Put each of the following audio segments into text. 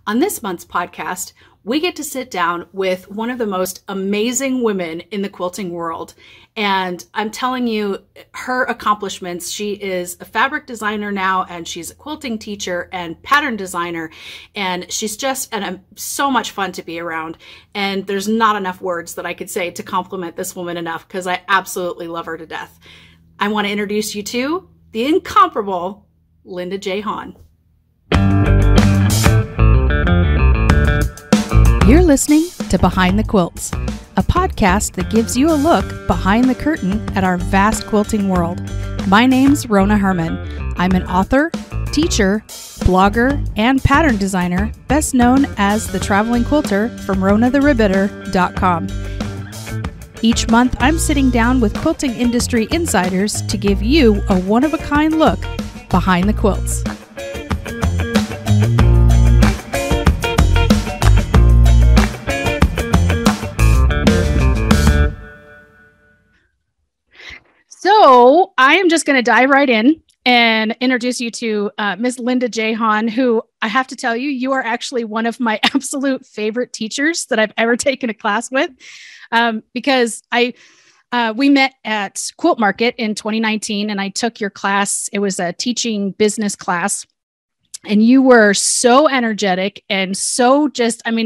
On this month's podcast, we get to sit down with one of the most amazing women in the quilting world. And I'm telling you, her accomplishments, she is a fabric designer now, and she's a quilting teacher and pattern designer. And she's just so much fun to be around. And there's not enough words that I could say to compliment this woman enough, because I absolutely love her to death. I want to introduce you to the incomparable Linda J Hahn. You're listening to Behind the Quilts, a podcast that gives you a look behind the curtain at our vast quilting world. My name's Rona Herman. I'm an author, teacher, blogger, and pattern designer, best known as the Traveling Quilter from RonaTheRibbitter.com. Each month, I'm sitting down with quilting industry insiders to give you a one-of-a-kind look behind the quilts. So I am just going to dive right in and introduce you to Miss Linda J Hahn, who I have to tell you, you are actually one of my absolute favorite teachers that I've ever taken a class with, because we met at Quilt Market in 2019, and I took your class. It was a teaching business class, and you were so energetic and so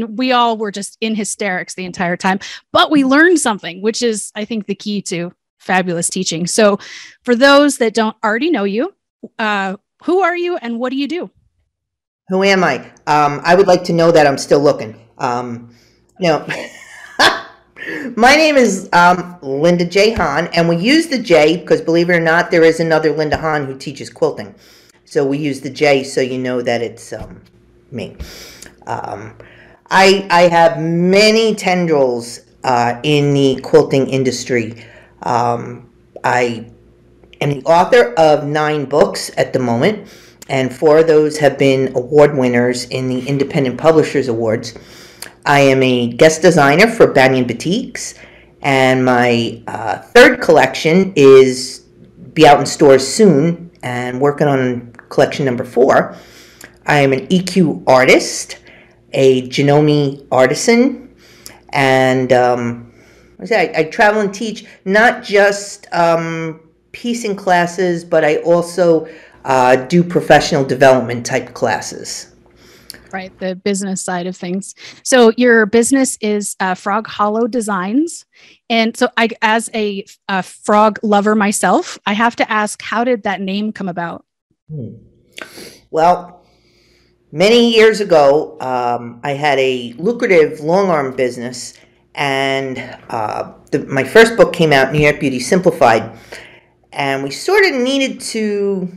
we all were just in hysterics the entire time, but we learned something, which is, I think, the key to fabulous teaching. So for those that don't already know you, who are you and what do you do? Who am I? I would like to know that. I'm still looking. No. My name is Linda J Hahn, and we use the J because, believe it or not, there is another Linda Hahn who teaches quilting. So we use the J so you know that it's me. I have many tendrils in the quilting industry. I am the author of 9 books at the moment, and 4 of those have been award winners in the Independent Publishers Awards. I am a guest designer for Banyan Batiks, and my 3rd collection is be out in stores soon, and working on collection number 4. I am an EQ artist, a Janome artisan, and I travel and teach not just piecing classes, but I also do professional development type classes. Right, the business side of things. So your business is Frog Hollow Designs. And so as a frog lover myself, I have to ask, how did that name come about? Well, many years ago, I had a lucrative long arm business, and my first book came out, New York Beauty Simplified, and we sort of needed to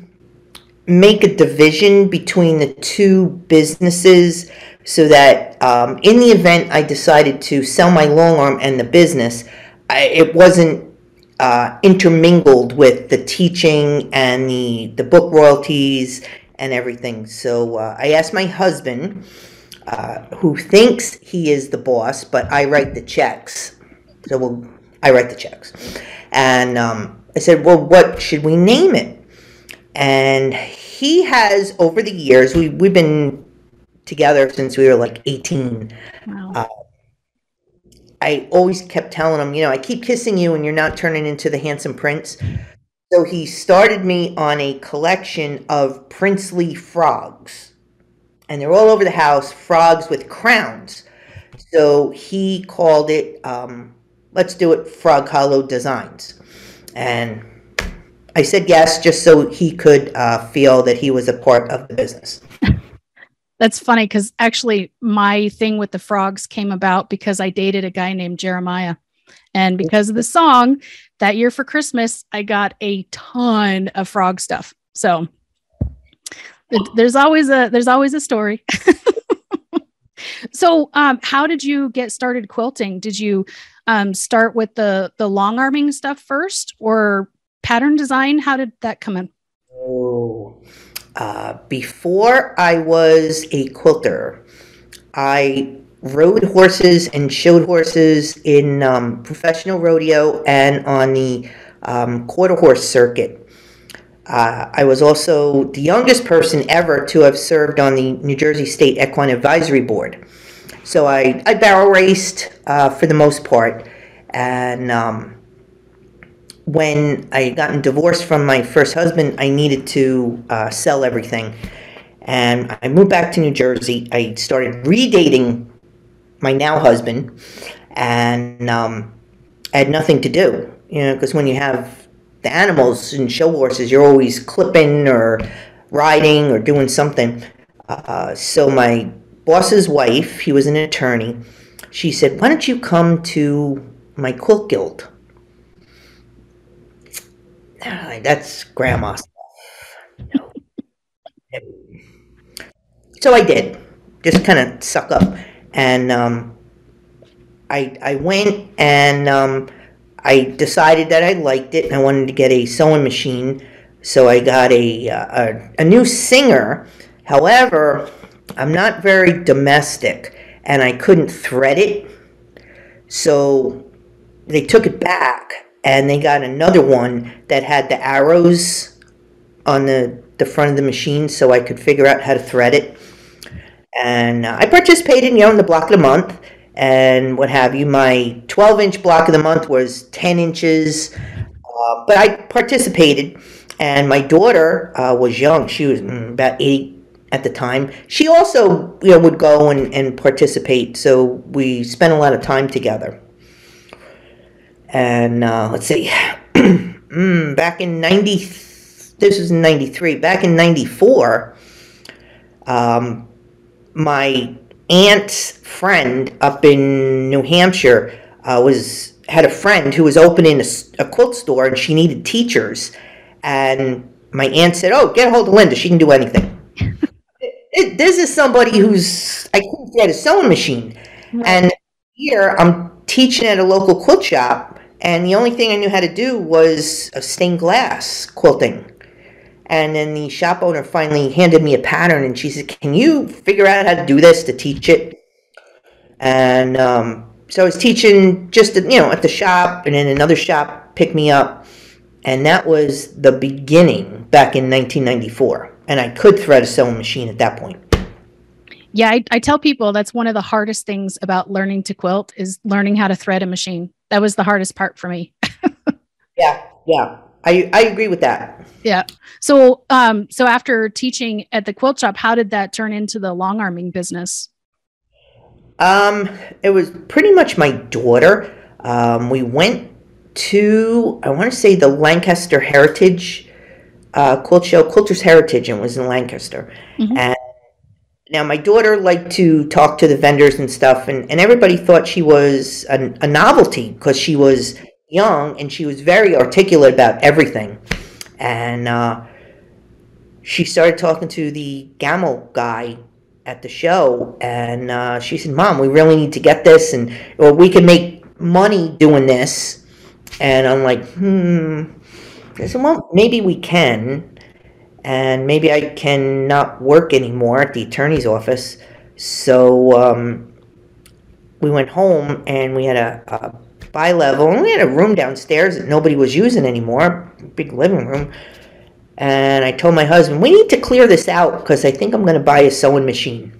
make a division between the 2 businesses so that in the event I decided to sell my long arm and the business, it wasn't intermingled with the teaching and the book royalties and everything. So I asked my husband, who thinks he is the boss, but I write the checks. So I write the checks. And I said, well, what should we name it? And he has, over the years, we've been together since we were like 18. Wow. I always kept telling him, I keep kissing you and you're not turning into the handsome prince. So he started me on a collection of princely frogs. And they're all over the house, frogs with crowns. So he called it, let's do it, Frog Hollow Designs. And I said yes, just so he could feel that he was a part of the business. That's funny, because actually my thing with the frogs came about because I dated a guy named Jeremiah. And because of the song, that year for Christmas, I got a ton of frog stuff. So there's always a story. So how did you get started quilting? Did you start with the long arming stuff first, or pattern design? How did that come in? Before I was a quilter, I rode horses and showed horses in professional rodeo and on the quarter horse circuit. I was also the youngest person ever to have served on the New Jersey State Equine Advisory Board. So I barrel raced for the most part. And when I had gotten divorced from my first husband, I needed to sell everything. And I moved back to New Jersey. I started redating my now husband, and I had nothing to do, because when you have the animals and show horses, you're always clipping or riding or doing something. So my boss's wife, he was an attorney, she said, "Why don't you come to my quilt guild?" That's grandma stuff. So I did, just kind of suck up, and I went, and I decided that I liked it and I wanted to get a sewing machine. So I got a new Singer. However, I'm not very domestic and I couldn't thread it. So they took it back and they got another one that had the arrows on the front of the machine so I could figure out how to thread it. And I participated, in the block of the month and what have you. My 12-inch block of the month was 10 inches, but I participated. And my daughter was young. She was about 8 at the time. She also, would go and participate. So we spent a lot of time together. And let's see, back in this was in 93. Back in 94, my aunt's friend up in New Hampshire had a friend who was opening a quilt store, and she needed teachers. And my aunt said, "Oh, get a hold of Linda. She can do anything." This is somebody I couldn't get a sewing machine. And here I'm teaching at a local quilt shop, and the only thing I knew how to do was stained glass quilting. And then the shop owner finally handed me a pattern, and she said, "Can you figure out how to do this to teach it?" And so I was teaching just at the shop, and then another shop picked me up. And that was the beginning back in 1994. And I could thread a sewing machine at that point. Yeah, I tell people that's one of the hardest things about learning to quilt is learning how to thread a machine. That was the hardest part for me. Yeah. I agree with that. Yeah. So after teaching at the quilt shop, how did that turn into the long arming business? It was pretty much my daughter. We went to, I want to say, the Lancaster Heritage quilt show, Quilters Heritage, and it was in Lancaster. Mm-hmm. And now my daughter liked to talk to the vendors and stuff, and everybody thought she was a novelty because she was young and she was very articulate about everything. And she started talking to the Gamel guy at the show, and she said, "Mom, we really need to get this, and or we could make money doing this." And I'm like, I said, "Well, maybe we can, and maybe I can not work anymore at the attorney's office." So we went home, and we had a bi-level, and we had a room downstairs that nobody was using anymore, big living room. And I told my husband, "We need to clear this out because I think I'm going to buy a sewing machine."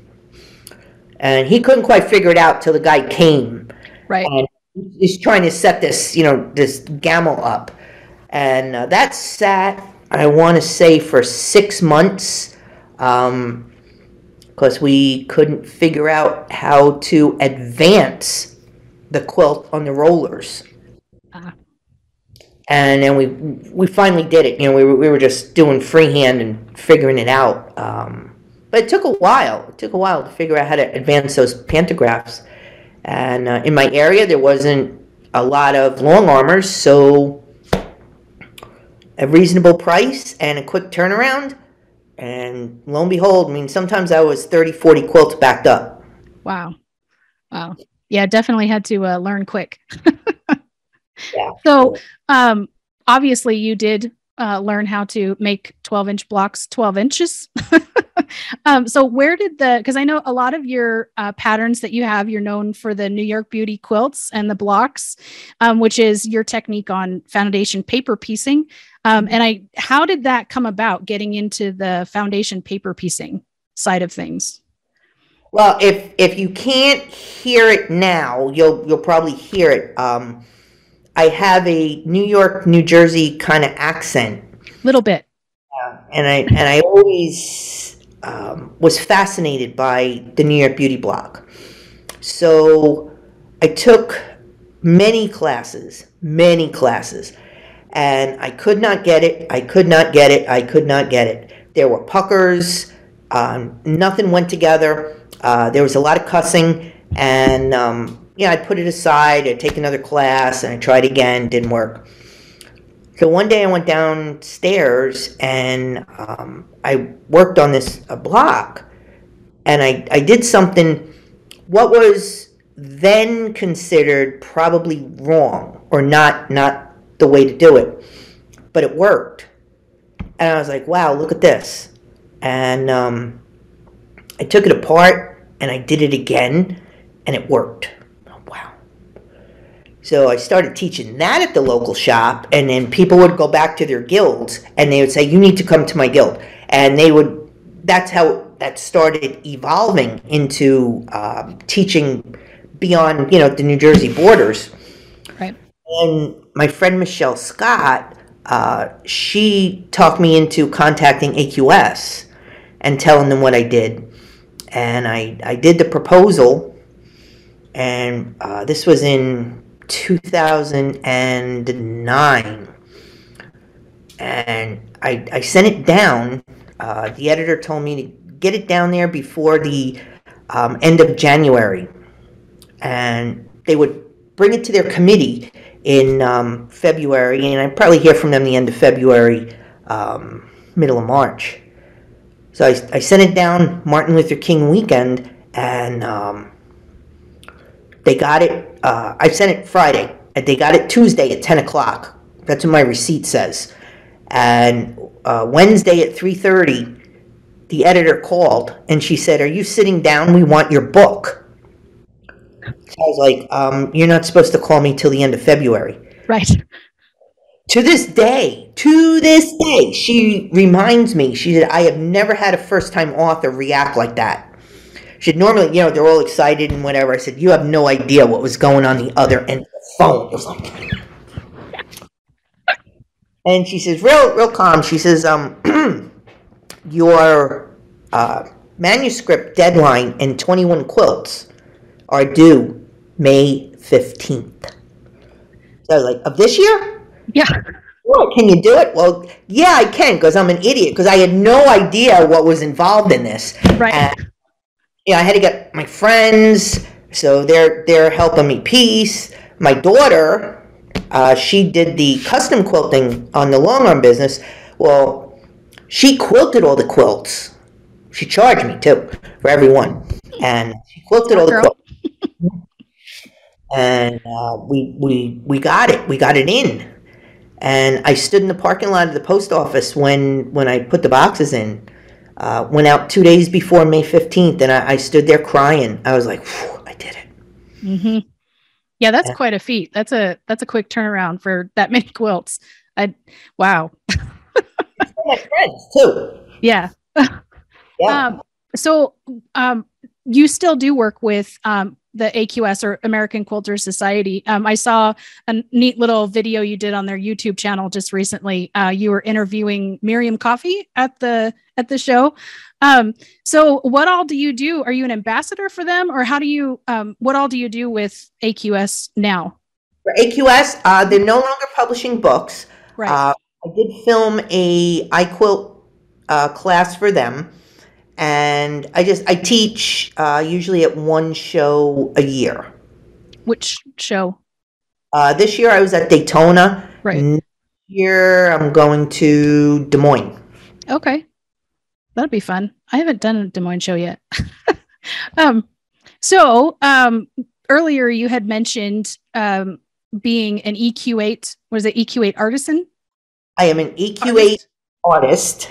And he couldn't quite figure it out till the guy came. Right. And he's trying to set this, this Gamel up. And that sat, I want to say, for 6 months because we couldn't figure out how to advance the quilt on the rollers. And then we finally did it. We were just doing freehand and figuring it out. But it took a while. It took a while to figure out how to advance those pantographs. And in my area, there wasn't a lot of long armors, so a reasonable price and a quick turnaround. And lo and behold, sometimes I was 30, 40 quilts backed up. Wow. Yeah, definitely had to learn quick. Yeah. So obviously you did learn how to make 12-inch blocks 12 inches. So where did because I know a lot of your patterns that you have, you're known for the New York Beauty quilts and the blocks, which is your technique on foundation paper piecing. How did that come about, getting into the foundation paper piecing side of things? Well, if you can't hear it now, you'll probably hear it. I have a New York, New Jersey kind of accent. Little bit. And I always was fascinated by the New York Beauty block. So I took many classes, and I could not get it. I could not get it. There were puckers. Nothing went together. There was a lot of cussing, and I'd put it aside. I'd take another class, and I tried again. Didn't work. So one day I went downstairs, and I worked on this block, and I did something what was then considered probably wrong or not the way to do it, but it worked. And I was like, wow, look at this. And I took it apart and I did it again, and it worked. Oh, wow. So I started teaching that at the local shop, and then people would go back to their guilds and they would say, you need to come to my guild. And that's how that started evolving into teaching beyond, the New Jersey borders. Right. And my friend Michelle Scott, she talked me into contacting AQS and telling them what I did. And I did the proposal, and this was in 2009. And I sent it down. The editor told me to get it down there before the end of January. And they would bring it to their committee in February, and I'd probably hear from them the end of February, middle of March. So I sent it down Martin Luther King weekend, and they got it. I sent it Friday, and they got it Tuesday at 10 o'clock. That's what my receipt says. And Wednesday at 3:30, the editor called, and she said, "Are you sitting down? We want your book." So I was like, "You're not supposed to call me till the end of February." Right. To this day, she reminds me, she said, I have never had a first-time author react like that. She said, normally, they're all excited and whatever. I said, you have no idea what was going on the other end of the phone. It was like, and she says, real calm, she says, your manuscript deadline and 21 quilts are due May 15th. So I was like, of this year? Yeah. Well, can you do it? Well, yeah, I can, because I'm an idiot, because I had no idea what was involved in this. Right. And, I had to get my friends, so they're helping me piece. My daughter, she did the custom quilting on the long arm business. Well, she quilted all the quilts. She charged me, too, for every one. And she quilted all the quilts. And we got it. We got it in. And I stood in the parking lot of the post office when I put the boxes in. Went out 2 days before May 15th, and I stood there crying. I was like, I did it. Mm-hmm. Yeah, that's quite a feat. That's a quick turnaround for that many quilts. Wow. For my friends, too. Yeah. Yeah. So you still do work with the AQS, or American Quilters Society. I saw a neat little video you did on their YouTube channel just recently. You were interviewing Miriam Coffey at the show. So what all do you do? Are you an ambassador for them, or how do you, what all do you do with AQS now? For AQS, they're no longer publishing books. Right. I did film a iQuilt class for them. And I teach usually at one show a year. Which show? This year I was at Daytona. Right. Next year I'm going to Des Moines. Okay. That'd be fun. I haven't done a Des Moines show yet. So earlier you had mentioned being an EQ8, was it EQ8 artisan? I am an EQ8 artist.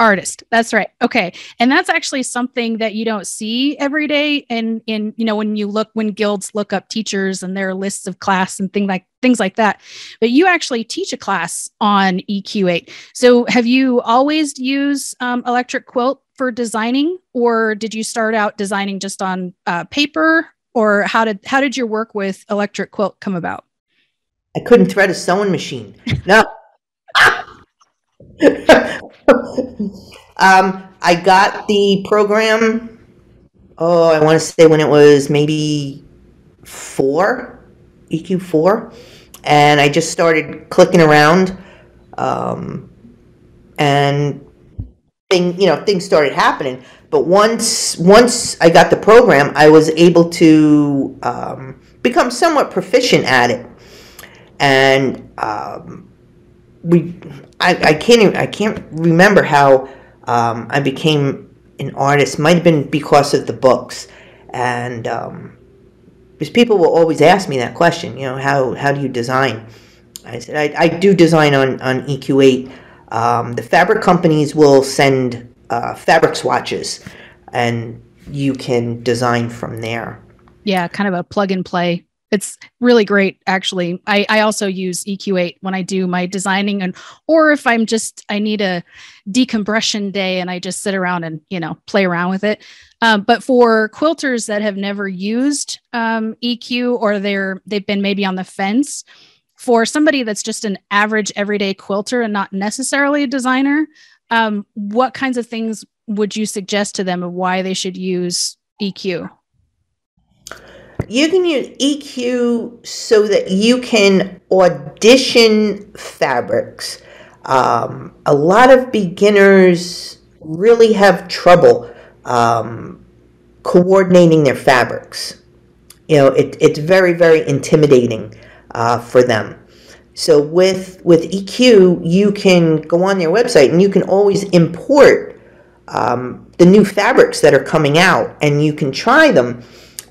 That's right. Okay. And that's actually something that you don't see every day. In when guilds look up teachers and their lists of class and things like that. But you actually teach a class on EQ8. So have you always used electric quilt for designing, or did you start out designing just on paper, or how did your work with electric quilt come about? I couldn't thread a sewing machine. No. I got the program, I want to say when it was maybe EQ4, and I just started clicking around, and things started happening. But once I got the program, I was able to become somewhat proficient at it, and I can't remember how I became an artist. Might have been because of the books, and because people will always ask me that question. How do you design? I said I do design on EQ8. The fabric companies will send fabric swatches, and you can design from there. Yeah, kind of a plug and play. It's really great, actually. I also use EQ8 when I do my designing, or if I need a decompression day and I just sit around and, play around with it. But for quilters that have never used EQ, or they've been maybe on the fence, for somebody that's just an average everyday quilter and not necessarily a designer, what kinds of things would you suggest to them of why they should use EQ? You can use EQ so that you can audition fabrics. A lot of beginners really have trouble coordinating their fabrics. It's very, very intimidating for them. So with EQ, you can go on their website and you can always import the new fabrics that are coming out, and you can try them.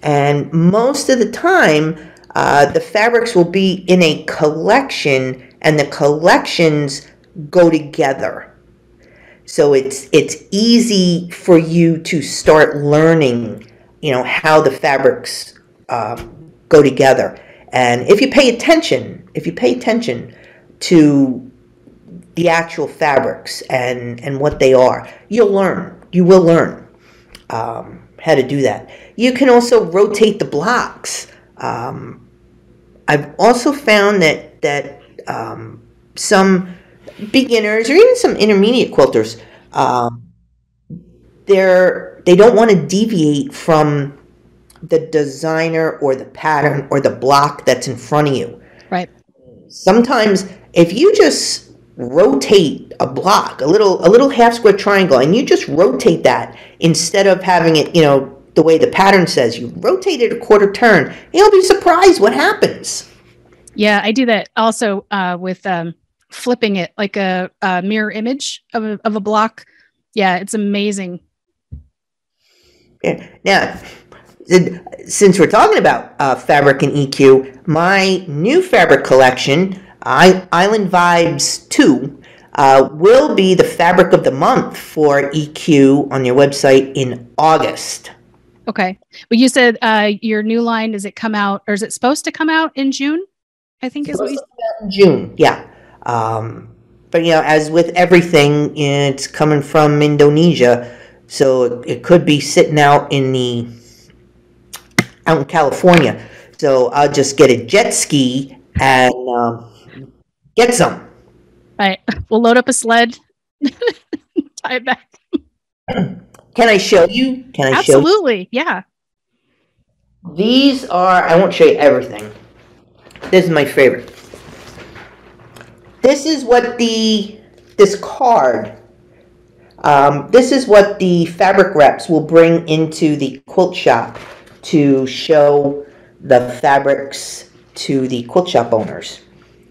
And most of the time, the fabrics will be in a collection, and the collections go together. So it's easy for you to start learning, how the fabrics go together. And if you pay attention to the actual fabrics and what they are, you will learn how to do that. You can also rotate the blocks. I've also found that some beginners, or even some intermediate quilters, they don't want to deviate from the designer or the pattern or the block that's in front of you. Right. Sometimes if you just rotate a block, a little half square triangle, and you just rotate that instead of having it, the way the pattern says, you rotate it a quarter turn, you'll be surprised what happens. Yeah, I do that also with flipping it like a mirror image of a block. Yeah, it's amazing. Yeah. Now, since we're talking about fabric and EQ, my new fabric collection, Island Vibes 2, will be the fabric of the month for EQ on your website in August. Okay. Well, you said your new line, does it come out, or is it supposed to come out in June? I think is what you said. In June, yeah. But as with everything, it's coming from Indonesia, so it could be sitting out in California. So I'll just get a jet ski and get some. Right. We'll load up a sled, tie it back. Can I show you? Absolutely. Yeah. These are, I won't show you everything. This is my favorite. This is what this card, this is what the fabric reps will bring into the quilt shop to show the fabrics to the quilt shop owners.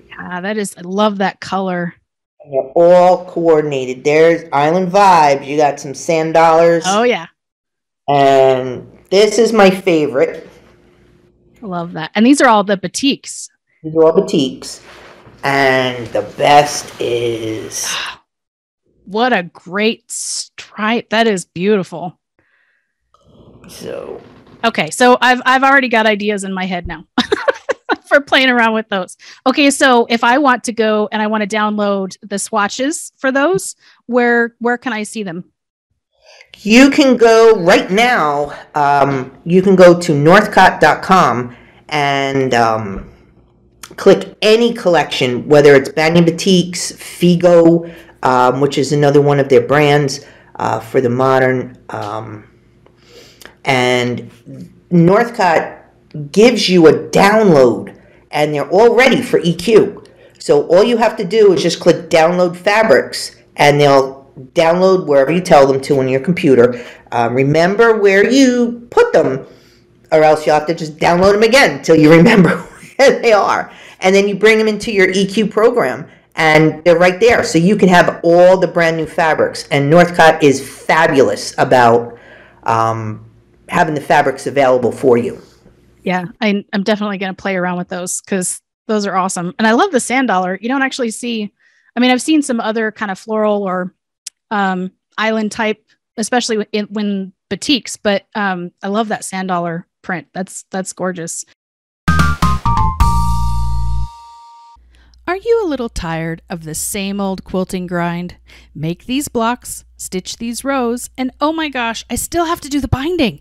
Yeah, I love that color. And they're all coordinated. There's Island Vibes. You got some sand dollars. Oh, yeah. And this is my favorite. I love that. And these are all the batiks. These are all batiks. And the best is... What a great stripe. That is beautiful. So... Okay, so I've already got ideas in my head now for playing around with those. Okay, so if I want to go and I want to download the swatches for those, where can I see them? You can go right now. You can go to northcott.com and click any collection, whether it's Banyan Batiks, Figo, which is another one of their brands for the modern. And Northcott gives you a download, and they're all ready for EQ. So all you have to do is just click download fabrics, and they'll download wherever you tell them to on your computer. Remember where you put them, or else you'll have to just download them again until you remember where they are. And then you bring them into your EQ program, and they're right there. So you can have all the brand new fabrics. And Northcott is fabulous about having the fabrics available for you. Yeah, I'm definitely going to play around with those because those are awesome. And I love the sand dollar. You don't actually see, I mean, I've seen some other kind of floral or island type, especially when batiks, but I love that sand dollar print. That's gorgeous. Are you a little tired of the same old quilting grind? Make these blocks, stitch these rows, and oh my gosh, I still have to do the binding.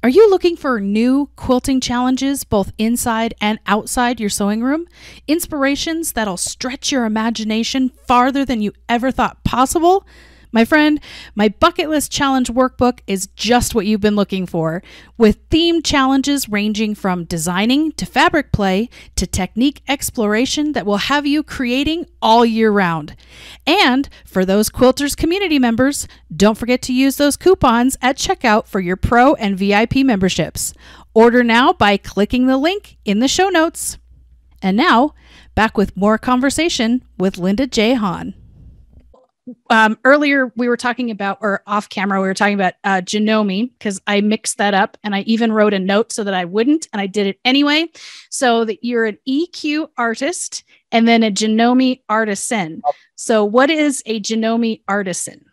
Are you looking for new quilting challenges both inside and outside your sewing room? Inspirations that'll stretch your imagination farther than you ever thought possible? My friend, my bucket list challenge workbook is just what you've been looking for, with themed challenges ranging from designing to fabric play to technique exploration that will have you creating all year round. And for those Quilters community members, don't forget to use those coupons at checkout for your Pro and VIP memberships. Order now by clicking the link in the show notes. And now, back with more conversation with Linda J Hahn. Earlier we were talking about, or off camera, we were talking about Janome, because I mixed that up and I even wrote a note so that I wouldn't, and I did it anyway. So that you're an EQ artist and then a Janome artisan. So what is a Janome artisan?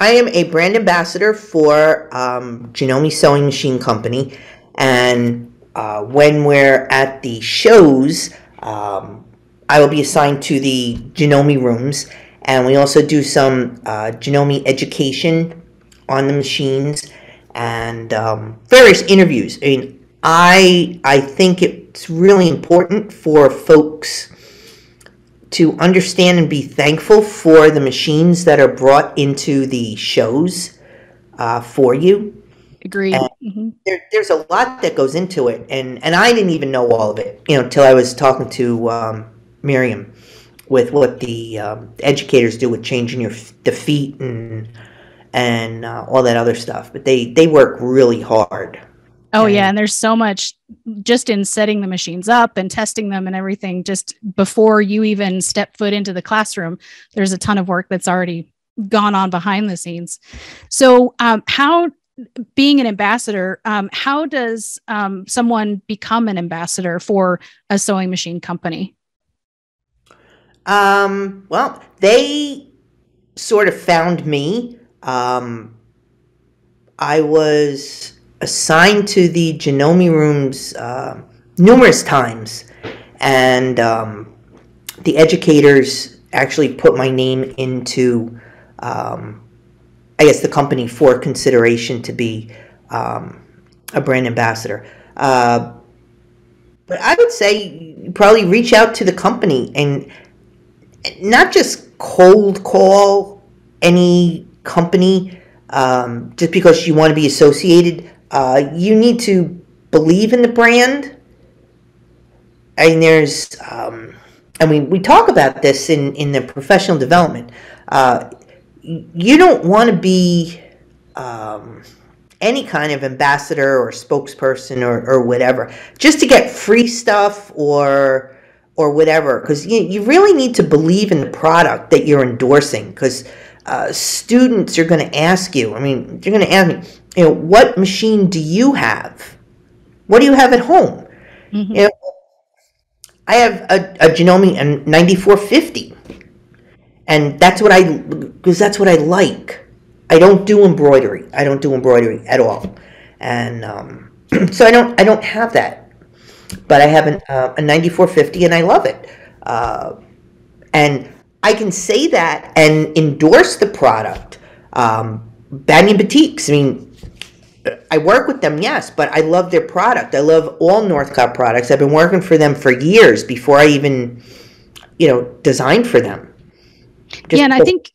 I am a brand ambassador for Janome Sewing Machine Company, and when we're at the shows, I will be assigned to the Janome rooms. And we also do some Janome education on the machines and various interviews. I mean, I think it's really important for folks to understand and be thankful for the machines that are brought into the shows for you. Agreed. Mm-hmm. There's a lot that goes into it, and I didn't even know all of it, till I was talking to Miriam, with what the educators do with changing the feet and all that other stuff. But they work really hard. Oh, yeah. And there's so much just in setting the machines up and testing them and everything. Just before you even step foot into the classroom, there's a ton of work that's already gone on behind the scenes. So how, being an ambassador, how does someone become an ambassador for a sewing machine company? Well, they sort of found me. I was assigned to the Janome rooms numerous times, and the educators actually put my name into, I guess, the company for consideration to be a brand ambassador. But I would say you probably reach out to the company and not just cold call any company just because you want to be associated. You need to believe in the brand. And there's, we talk about this in the professional development. You don't want to be any kind of ambassador or spokesperson or whatever, just to get free stuff or whatever, because you really need to believe in the product that you're endorsing, because students are going to ask you, they're going to ask me, what machine do you have? What do you have at home? Mm-hmm. I have a Janome and 9450, and that's what I like. I don't do embroidery. I don't do embroidery at all, and so I don't have that. But I have a 9450, and I love it. And I can say that and endorse the product. Banyan Boutiques. I mean, I work with them, yes, but I love their product. I love all Northcott products. I've been working for them for years before I even, designed for them. And I think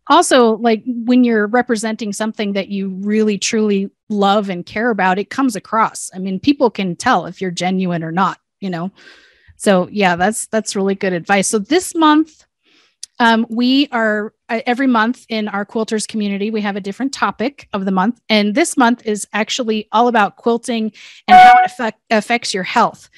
also, like, when you're representing something that you really, truly love and care about, it comes across. I mean, people can tell if you're genuine or not, So yeah, that's really good advice. So this month, we are every month in our quilters community, we have a different topic of the month. And this month is actually all about quilting and how it affects your health.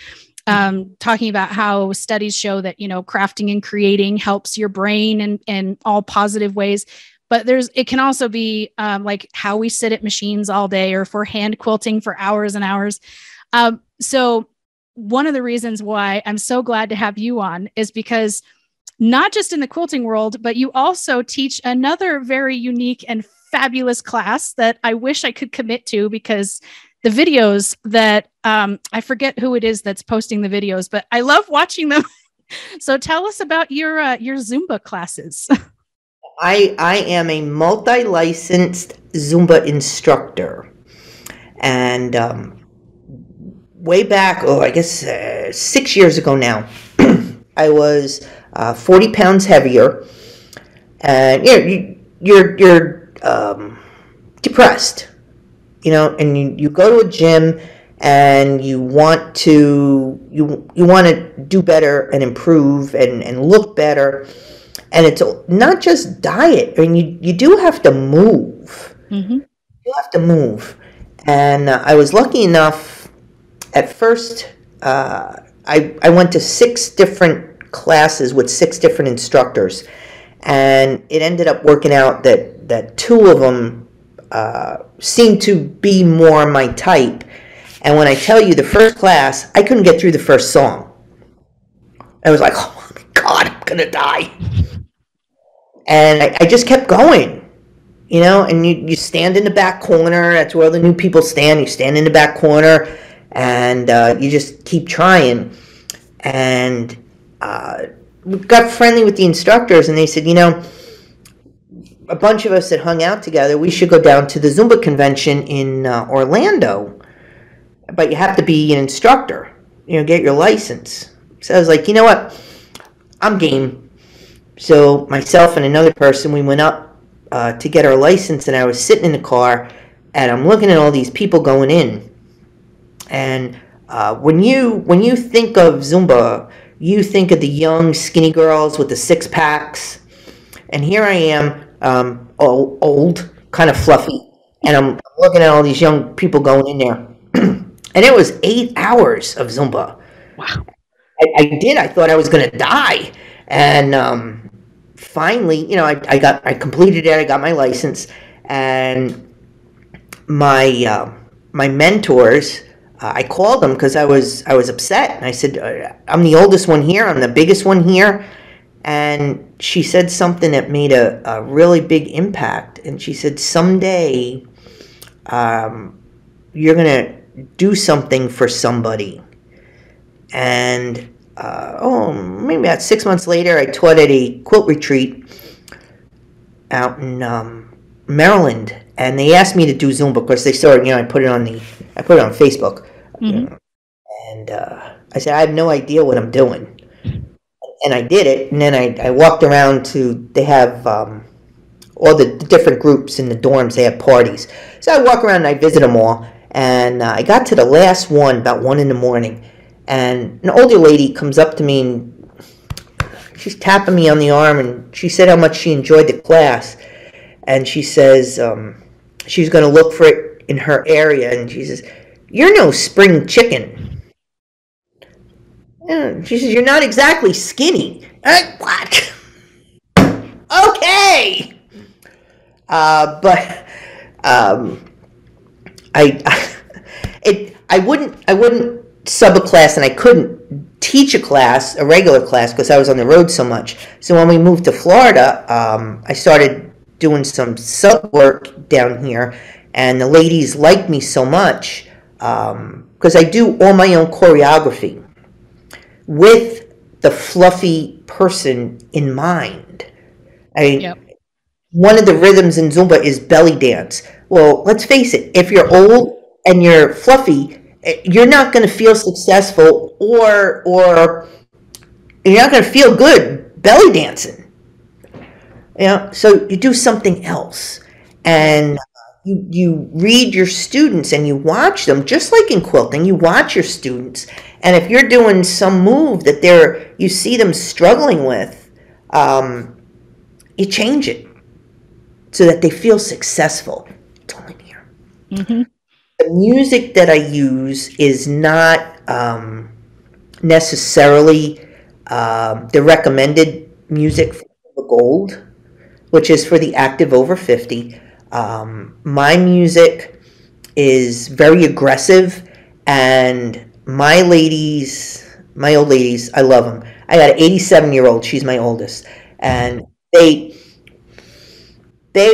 Talking about how studies show that, crafting and creating helps your brain in all positive ways. But it can also be like how we sit at machines all day, or if we're hand quilting for hours and hours. So one of the reasons why I'm so glad to have you on is because not just in the quilting world, but you also teach another very unique and fabulous class that I wish I could commit to, because the videos that I forget who it is that's posting the videos, but I love watching them. So tell us about your Zumba classes. I am a multi-licensed Zumba instructor, and way back, I guess 6 years ago now, I was 40 pounds heavier, and you're depressed, and you go to a gym and you want to do better and improve and look better, and it's not just diet. I mean, you do have to move. Mm-hmm. You have to move, and I was lucky enough. At first, I went to 6 different classes with 6 different instructors, and it ended up working out that 2 of them seemed to be more my type. And when I tell you, the first class, I couldn't get through the first song. I was like, oh my God, I'm gonna die. And I just kept going, and you stand in the back corner. That's where all the new people stand. You stand in the back corner, and you just keep trying. And we got friendly with the instructors, and they said, a bunch of us that hung out together, we should go down to the Zumba convention in Orlando, but you have to be an instructor, get your license. So I was like, you know what, I'm game. So myself and another person, we went up to get our license, and I was sitting in the car, and I'm looking at all these people going in. And when you think of Zumba, you think of the young, skinny girls with the 6-packs. And here I am, old, kind of fluffy, and I'm looking at all these young people going in there. And it was 8 hours of Zumba. Wow. I thought I was going to die. And finally, I completed it. I got my license. And my mentors, I called them because I was upset, and I said, I'm the oldest one here, I'm the biggest one here. And she said something that made a really big impact. And she said, someday you're going to do something for somebody. And maybe about 6 months later, I taught at a quilt retreat out in Maryland, and they asked me to do Zumba because they saw it. I put it on Facebook. Mm-hmm. And I said, I have no idea what I'm doing. And I did it, and then I walked around they have all the different groups in the dorms, they have parties. So I walk around and I visit them all, and I got to the last one about 1 a.m, and an older lady comes up to me, and she's tapping me on the arm, and she said how much she enjoyed the class, and she says she's going to look for it in her area, and she says, you're no spring chicken. She says, you're not exactly skinny. What? Okay. But I wouldn't sub a class, and I couldn't teach a class, a regular class, because I was on the road so much. So when we moved to Florida, I started doing some sub work down here, and the ladies liked me so much because I do all my own choreography with the fluffy person in mind. I mean, Yep. one of the rhythms in Zumba is belly dance. Well, let's face it, if you're old and you're fluffy, you're not going to feel successful or you're not going to feel good belly dancing. So you do something else. And you read your students and you watch them, just like in quilting, you watch your students. And if you're doing some move that you see them struggling with, you change it so that they feel successful. It's only here. Mm-hmm. The music that I use is not necessarily the recommended music for the Gold, which is for the active over 50. My music is very aggressive, and my old ladies, I love them. I got an 87-year-old, she's my oldest, and they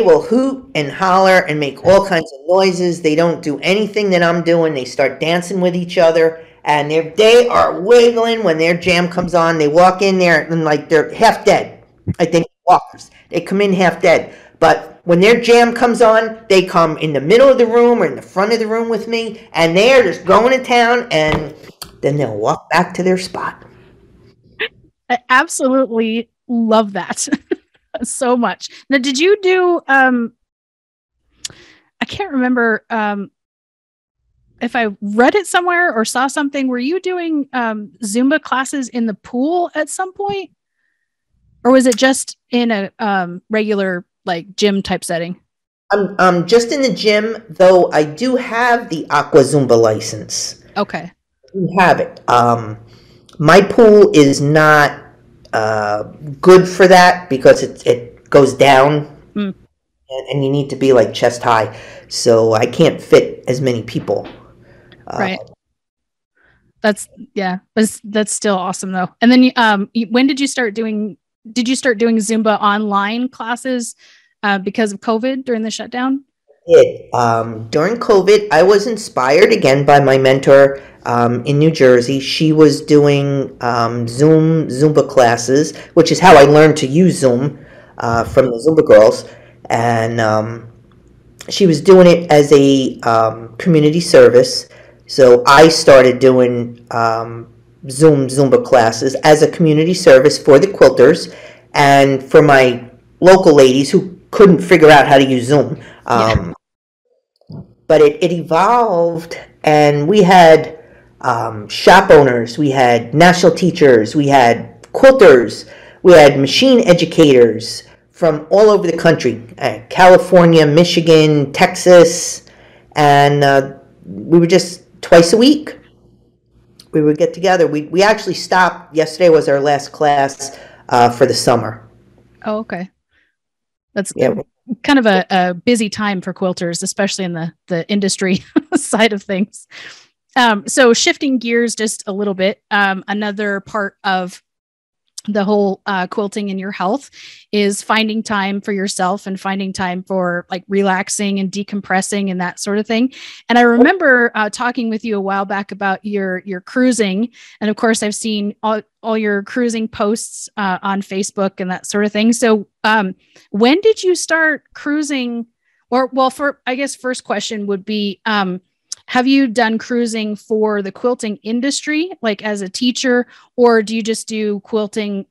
will hoot and holler and make all kinds of noises. They don't do anything that I'm doing. They start dancing with each other, and they are wiggling when their jam comes on. They walk in there and like they're half dead. I think walkers. They come in half dead. But when their jam comes on, they come in the middle of the room or in the front of the room with me, and they're just going to town, and then they'll walk back to their spot. I absolutely love that. So much. Now, did you do I can't remember if I read it somewhere or saw something. Were you doing Zumba classes in the pool at some point? Or was it just in a regular like gym type setting? I'm just in the gym, though I do have the Aqua Zumba license. Okay. I have it. My pool is not good for that because it goes down and you need to be like chest high, so I can't fit as many people. Right. That's still awesome though. And then when did you start doing Zumba online classes because of COVID during the shutdown? During COVID, I was inspired again by my mentor in New Jersey. She was doing Zumba classes, which is how I learned to use Zoom from the Zumba girls. And she was doing it as a community service. So I started doing Zumba classes as a community service for the quilters and for my local ladies who couldn't figure out how to use Zoom. But it evolved, and we had shop owners, we had national teachers, we had quilters, we had machine educators from all over the country, California, Michigan, Texas, and we were just twice a week. We would get together. We actually stopped. Yesterday was our last class for the summer. Oh, okay. That's kind of a busy time for quilters, especially in the industry side of things. So shifting gears just a little bit, another part of the whole quilting and your health is finding time for yourself and finding time for like relaxing and decompressing and that sort of thing. And I remember talking with you a while back about your cruising. And of course, I've seen all your cruising posts on Facebook and that sort of thing. So when did you start cruising? Or, well, I guess first question would be, have you done cruising for the quilting industry, like as a teacher, or do you just do cruising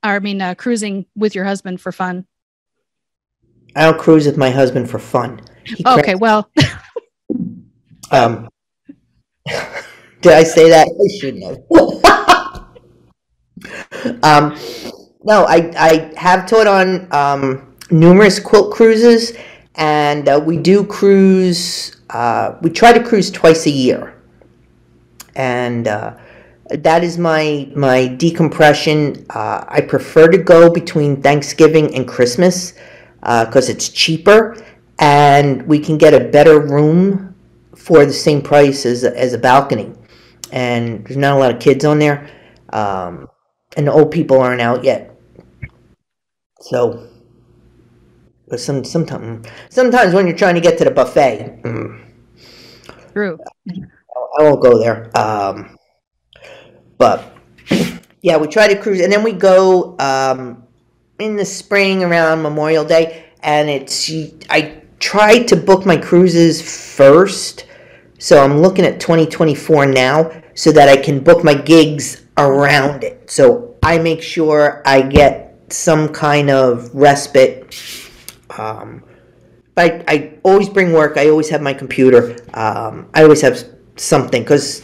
with your husband for fun? I don't cruise with my husband for fun. Okay, well. Did I say that? I shouldn't have. No, I have taught on numerous quilt cruises, and we do cruise. We try to cruise twice a year, and that is my decompression. I prefer to go between Thanksgiving and Christmas because it's cheaper, and we can get a better room for the same price as a balcony, and there's not a lot of kids on there. And the old people aren't out yet. So, but sometimes when you're trying to get to the buffet, True. I won't go there. But yeah, we try to cruise, and then we go in the spring around Memorial Day, and I try to book my cruises first, so I'm looking at 2024 now, so that I can book my gigs around it. So I make sure I get some kind of respite. But I always bring work. I always have my computer. I always have something, because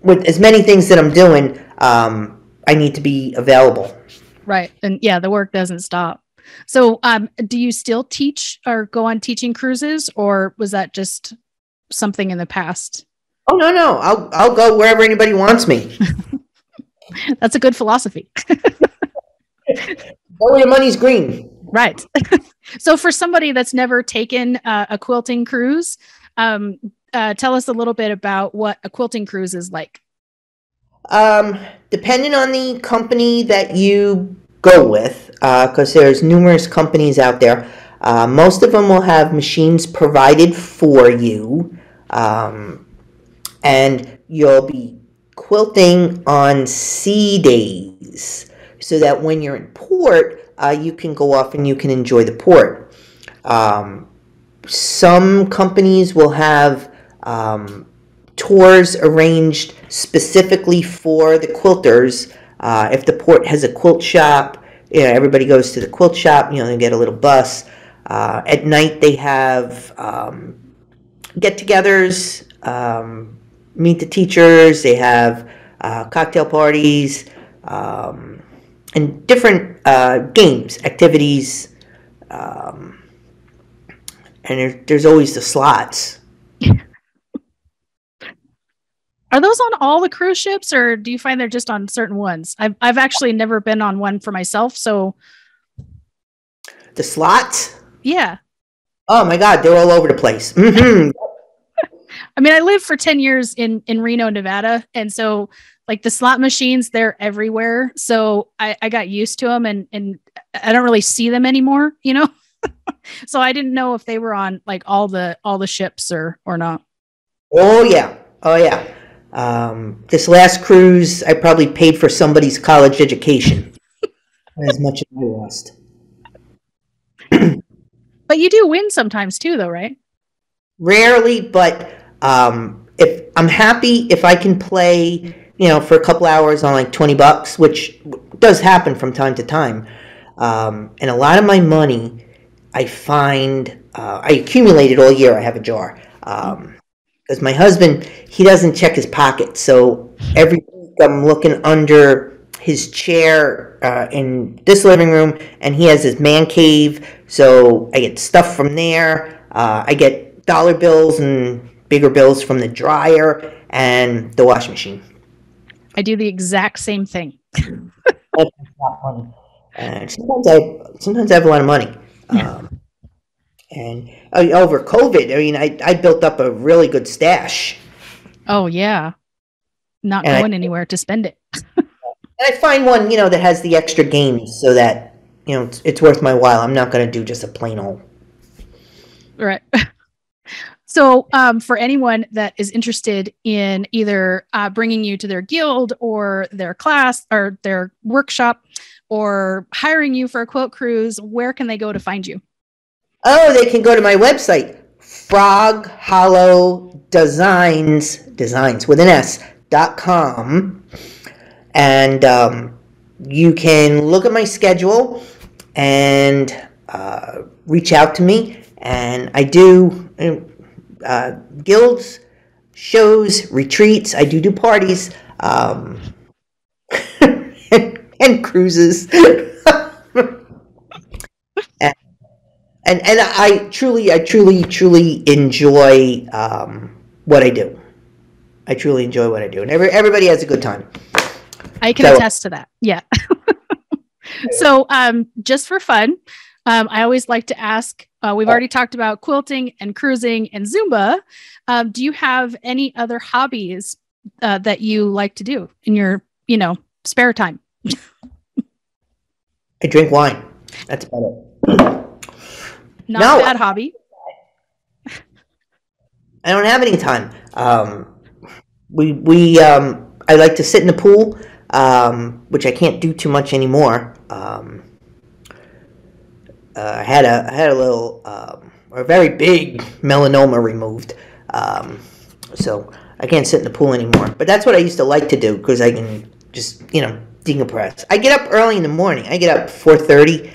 with as many things that I'm doing, I need to be available. Right. And yeah, the work doesn't stop. So do you still teach or go on teaching cruises, or was that just something in the past? Oh, no. I'll go wherever anybody wants me. That's a good philosophy. Go where your money's green. Right. So for somebody that's never taken a quilting cruise, tell us a little bit about what a quilting cruise is like. Depending on the company that you go with, because there's numerous companies out there, most of them will have machines provided for you, and you'll be quilting on sea days, so that when you're in port, you can go off and you can enjoy the port. Some companies will have tours arranged specifically for the quilters. If the port has a quilt shop, everybody goes to the quilt shop. They get a little bus. At night they have get-togethers, meet the teachers. They have cocktail parties, and different games, activities, and there's always the slots. Are those on all the cruise ships, or do you find they're just on certain ones? I've actually never been on one for myself, so. The slots? Yeah. Oh my God, they're all over the place. Mm-hmm. I mean, I lived for 10 years in Reno, Nevada, and so like the slot machines, they're everywhere. So I got used to them, and I don't really see them anymore, So I didn't know if they were on like all the ships or not. Oh yeah. This last cruise, I probably paid for somebody's college education as much as I lost. But you do win sometimes too, though, right? Rarely, but if I'm happy if I can play, for a couple hours on like $20, which does happen from time to time. And a lot of my money, I find I accumulated all year. I have a jar. Because my husband, he doesn't check his pockets. So every week I'm looking under his chair in this living room, and he has his man cave. So I get stuff from there. I get dollar bills and bigger bills from the dryer and the washing machine. I do the exact same thing. And sometimes I have a lot of money. And over COVID, I mean, I built up a really good stash. Oh, yeah. Not going anywhere to spend it. I find one, that has the extra games, so that, it's worth my while. I'm not going to do just a plain old. Right. So for anyone that is interested in either bringing you to their guild or their class or their workshop or hiring you for a quilt cruise, where can they go to find you? Oh, they can go to my website, froghollowdesigns with an S.com, and you can look at my schedule and reach out to me. And I do guilds, shows, retreats. I do parties, and cruises. And I truly enjoy what I do. I truly enjoy what I do, and everybody has a good time. I can attest to that. Yeah. So, just for fun, I always like to ask. We've already talked about quilting and cruising and Zumba. Do you have any other hobbies that you like to do in your spare time? I drink wine. That's about it. Not a bad hobby. I don't have any time. I like to sit in the pool, which I can't do too much anymore. I had a little, a very big melanoma removed, so I can't sit in the pool anymore. But that's what I used to like to do because I can just decompress. I get up early in the morning. I get up 4:30,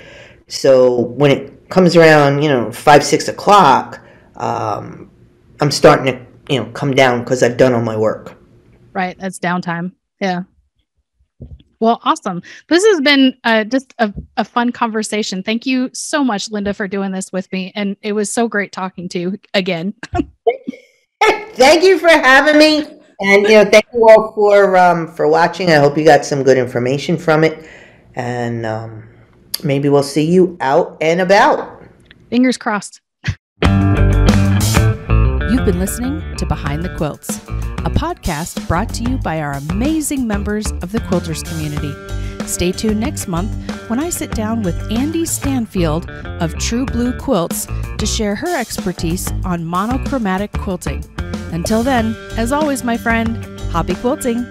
so when it comes around 5-6 o'clock, I'm starting to come down because I've done all my work. Right, that's downtime. Yeah. Well, awesome. This has been just a fun conversation. Thank you so much, Linda, for doing this with me. And it was so great talking to you again. Thank you for having me. And, thank you all for watching. I hope you got some good information from it. And maybe we'll see you out and about. Fingers crossed. You've been listening to Behind the Quilts, a podcast brought to you by our amazing members of the quilters community. Stay tuned next month when I sit down with Andy Stanfield of True Blue Quilts to share her expertise on monochromatic quilting. Until then, as always, my friend, happy quilting!